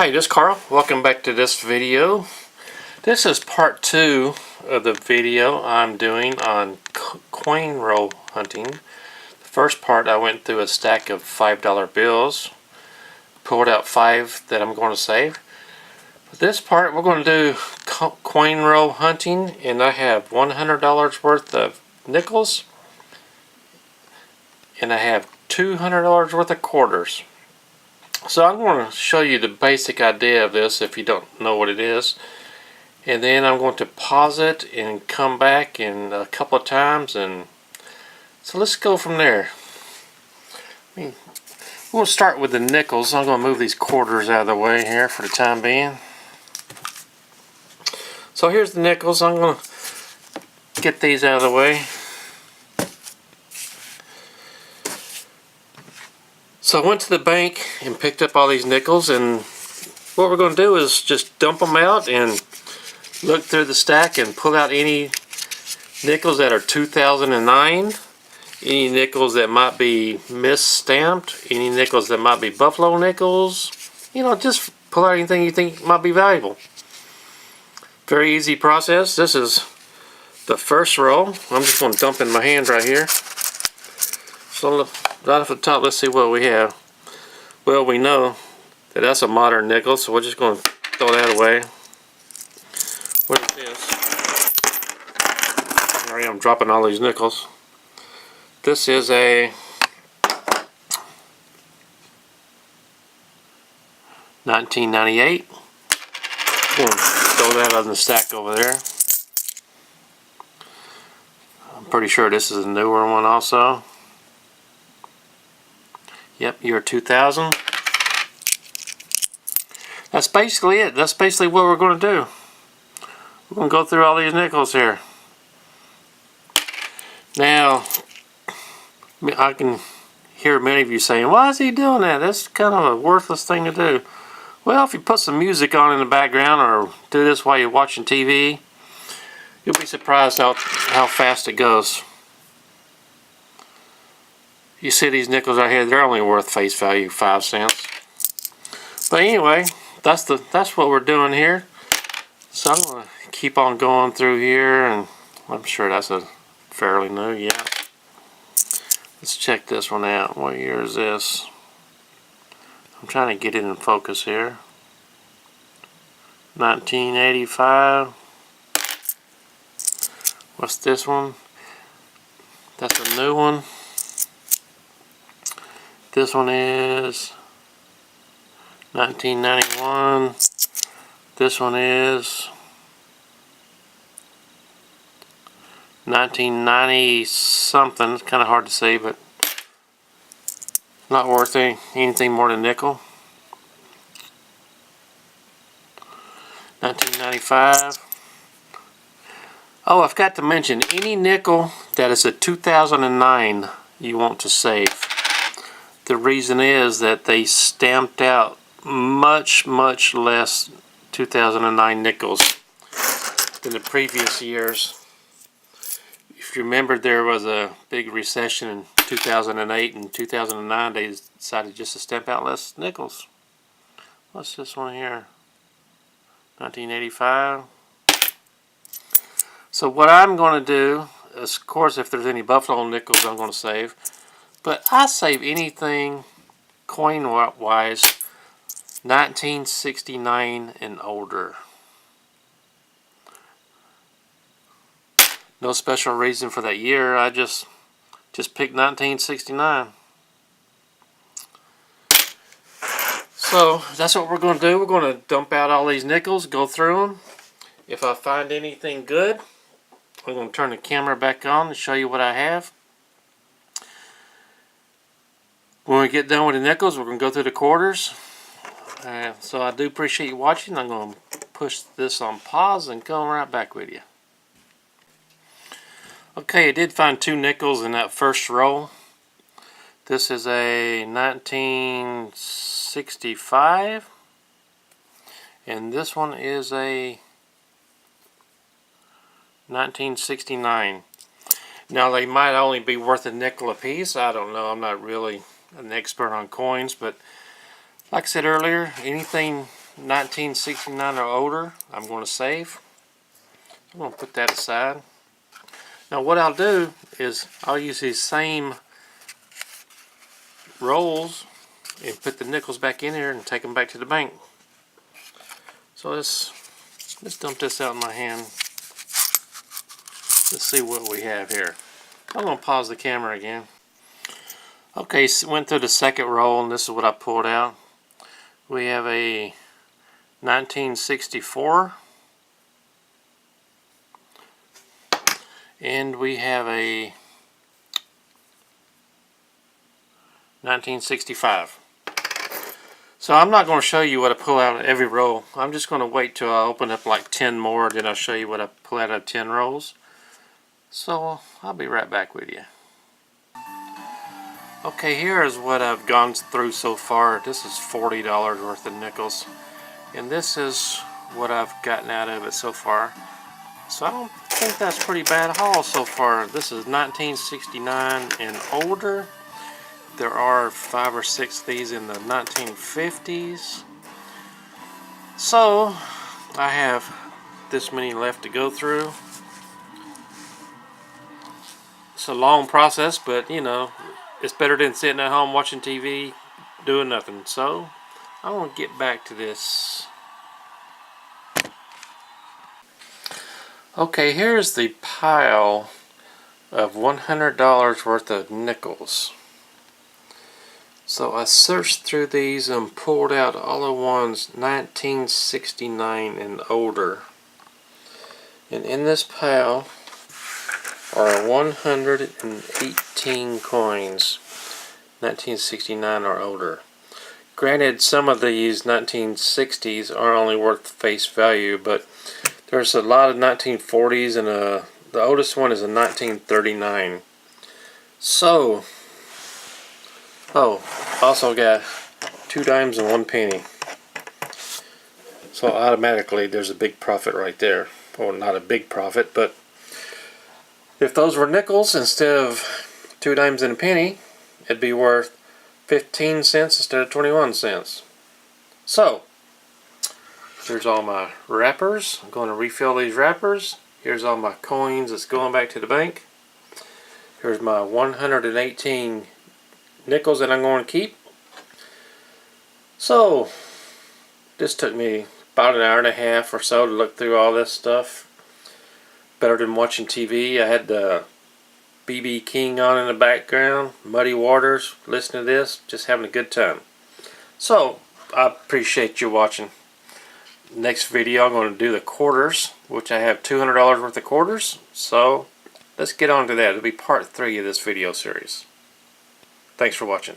Hi, this is Carl. Welcome back to this video. This is part 2 of the video I'm doing on coin roll hunting. The first part I went through a stack of $5 bills, pulled out 5 that I'm going to save. For this part we're going to do coin roll hunting, and I have $100 worth of nickels and I have $200 worth of quarters. So I'm going to show you the basic idea of this if you don't know what it is, and then I'm going to pause it and come back in a couple of times, and so let's go from there. We're going to start with the nickels. I'm going to move these quarters out of the way here for the time being. So here's the nickels. I'm going to get these out of the way. So I went to the bank and picked up all these nickels, and what we're going to do is just dump them out and look through the stack and pull out any nickels that are 2009, any nickels that might be misstamped, any nickels that might be buffalo nickels. You know, just pull out anything you think might be valuable. Very easy process. This is the first roll. I'm just going to dump in my hand right here. So right off the top, let's see what we have. Well, we know that that's a modern nickel, so we're just going to throw that away. What is this? Here I am dropping all these nickels. This is a 1998. I'm going to throw that on the stack over there. I'm pretty sure this is a newer one also. Yep, year 2000. That's basically it. That's basically what we're going to do. We're going to go through all these nickels here. Now, I can hear many of you saying, why is he doing that? That's kind of a worthless thing to do. Well, if you put some music on in the background or do this while you're watching TV, you'll be surprised how fast it goes. You see these nickels right here, they're only worth face value 5 cents. But anyway, that's what we're doing here. So I'm going to keep on going through here, and I'm sure that's a fairly new, yeah. Let's check this one out. What year is this? I'm trying to get it in focus here. 1985. What's this one? That's a new one. This one is 1991. This one is 1990 something. It's kind of hard to see, but not worth anything more than nickel. 1995. Oh, I forgot to mention, any nickel that is a 2009 you want to save. The reason is that they stamped out much less 2009 nickels than the previous years. If you remember, there was a big recession in 2008 and 2009. They decided just to stamp out less nickels. What's this one here? 1985. So what I'm going to do is, of course, if there's any buffalo nickels, I'm going to save. But I save anything coin-wise 1969 and older. No special reason for that year. I just picked 1969. So that's what we're going to do. We're going to dump out all these nickels, go through them. If I find anything good, I'm going to turn the camera back on and show you what I have. When we get done with the nickels, we're going to go through the quarters. So I do appreciate you watching. I'm going to push this on pause and come right back with you. Okay, I did find 2 nickels in that first roll. This is a 1965, and this one is a 1969. Now, they might only be worth a nickel a piece. I don't know. I'm not really an expert on coins, but like I said earlier, anything 1969 or older, I'm going to save. I'm going to put that aside. Now what I'll do is I'll use these same rolls and put the nickels back in here and take them back to the bank. So let's dump this out in my hand. Let's see what we have here. I'm going to pause the camera again. Okay, so went through the second roll and this is what I pulled out. We have a 1964 and we have a 1965. So I'm not going to show you what I pull out of every roll. I'm just going to wait till I open up like 10 more, then I'll show you what I pull out of 10 rolls. So I'll be right back with you. Okay, here is what I've gone through so far. This is $40 worth of nickels. And this is what I've gotten out of it so far. So I don't think that's pretty bad haul so far. This is 1969 and older. There are 5 or 6 of these in the 1950s. So I have this many left to go through. It's a long process, but you know, it's better than sitting at home watching TV doing nothing. So I want to get back to this. Okay, here's the pile of $100 worth of nickels. So I searched through these and pulled out all the ones 1969 and older. And in this pile are 118 coins 1969 or older. Granted, some of these 1960s are only worth face value, but there's a lot of 1940s and the oldest one is a 1939. So, oh, also got 2 dimes and 1 penny. So automatically there's a big profit right there. Well, not a big profit, but if those were nickels instead of 2 dimes and a penny, it'd be worth 15 cents instead of 21 cents. So, here's all my wrappers. I'm going to refill these wrappers. Here's all my coins that's going back to the bank. Here's my 118 nickels that I'm going to keep. So, this took me about an hour and a half or so to look through all this stuff. Better than watching TV. I had the BB King on in the background, Muddy Waters, listening to this, just having a good time. So, I appreciate you watching. Next video I'm going to do the quarters, which I have $200 worth of quarters. So, let's get on to that. It'll be part 3 of this video series. Thanks for watching.